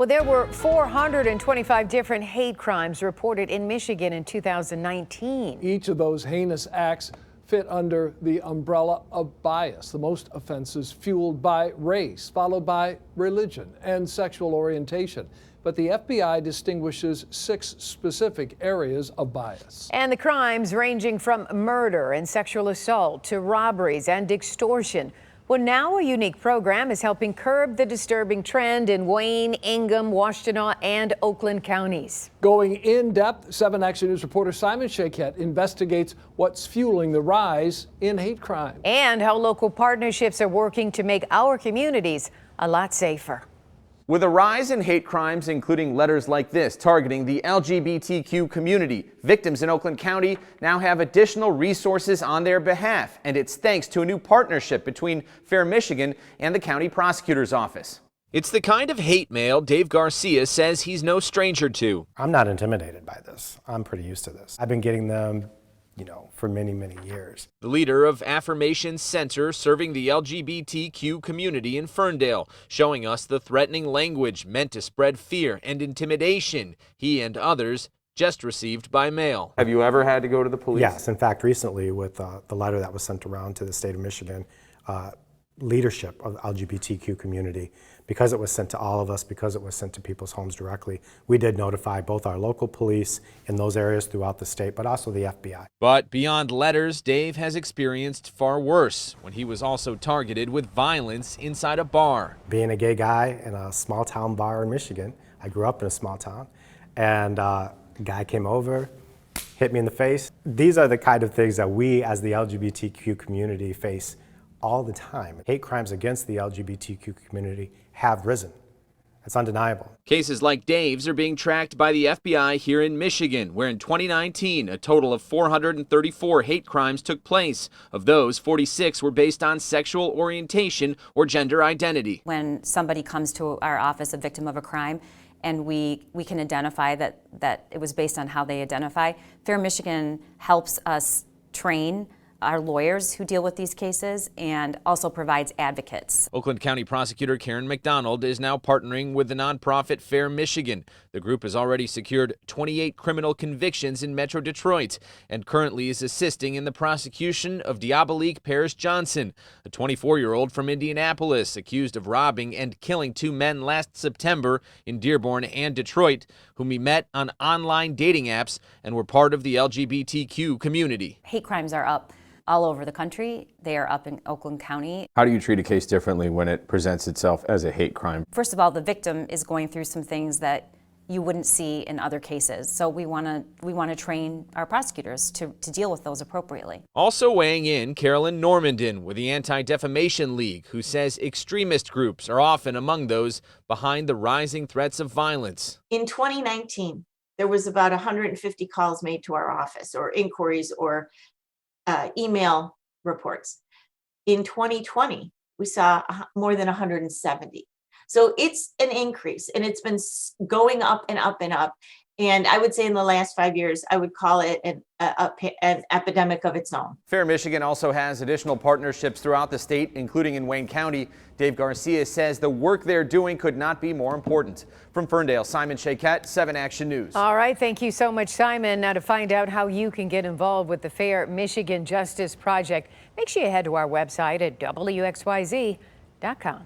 Well, there were 425 different hate crimes reported in Michigan in 2019. Each of those heinous acts fit under the umbrella of bias, the most offenses fueled by race, followed by religion and sexual orientation. But the FBI distinguishes 6 specific areas of bias. And the crimes ranging from murder and sexual assault to robberies and extortion. Well, now a unique program is helping curb the disturbing trend in Wayne, Ingham, Washtenaw, and Oakland counties. Going in depth, 7 Action News reporter Simon SHAYKHET investigates what's fueling the rise in hate crime. And how local partnerships are working to make our communities a lot safer. With a rise in hate crimes, including letters like this targeting the LGBTQ community, victims in Oakland County now have additional resources on their behalf, and it's thanks to a new partnership between Fair Michigan and the county prosecutor's office. It's the kind of hate mail Dave Garcia says he's no stranger to. I'm not intimidated by this. I'm pretty used to this. I've been getting them, for many, many years. The leader of Affirmation Center serving the LGBTQ community in Ferndale, showing us the threatening language meant to spread fear and intimidation he and others just received by mail. Have you ever had to go to the police? Yes, in fact, recently with the letter that was sent around to the state of Michigan, leadership of the LGBTQ community, because it was sent to all of us, because it was sent to people's homes directly, we did notify both our local police in those areas throughout the state, but also the FBI. But beyond letters, Dave has experienced far worse when he was also targeted with violence inside a bar. Being a gay guy in a small town bar in Michigan, I grew up in a small town, and a guy came over, hit me in the face. These are the kind of things that we as the LGBTQ community face all the time. Hate crimes against the LGBTQ community have risen. It's undeniable. Cases like Dave's are being tracked by the FBI here in Michigan, where in 2019, a total of 434 hate crimes took place. Of those, 46 were based on sexual orientation or gender identity. When somebody comes to our office, a victim of a crime, and we can identify that it was based on how they identify, Fair Michigan helps us train our lawyers who deal with these cases and also provides advocates. Oakland County Prosecutor Karen McDonald is now partnering with the nonprofit Fair Michigan. The group has already secured 28 criminal convictions in Metro Detroit and currently is assisting in the prosecution of Diabolique Paris Johnson, a 24-year-old from Indianapolis accused of robbing and killing 2 men last September in Dearborn and Detroit, whom he met on online dating apps and were part of the LGBTQ community. Hate crimes are up all over the country. They are up in Oakland County. How do you treat a case differently when it presents itself as a hate crime? First of all, the victim is going through some things that you wouldn't see in other cases. So we want to train our prosecutors to deal with those appropriately. Also weighing in, CAROLYN Normandin with the Anti-Defamation League, who says extremist groups are often among those behind the rising threats of violence. In 2019, there was about 150 calls made to our office, or inquiries, or email reports. In 2020, we saw more than 170. So it's an increase, and it's been going up and up and up. And I would say in the last 5 years, I would call it an epidemic of its own. Fair Michigan also has additional partnerships throughout the state, including in Wayne County. Dave Garcia says the work they're doing could not be more important. From Ferndale, Simon SHAYKHET, 7 Action News. All right, thank you so much, Simon. Now, to find out how you can get involved with the Fair Michigan Justice Project, make sure you head to our website at WXYZ.com.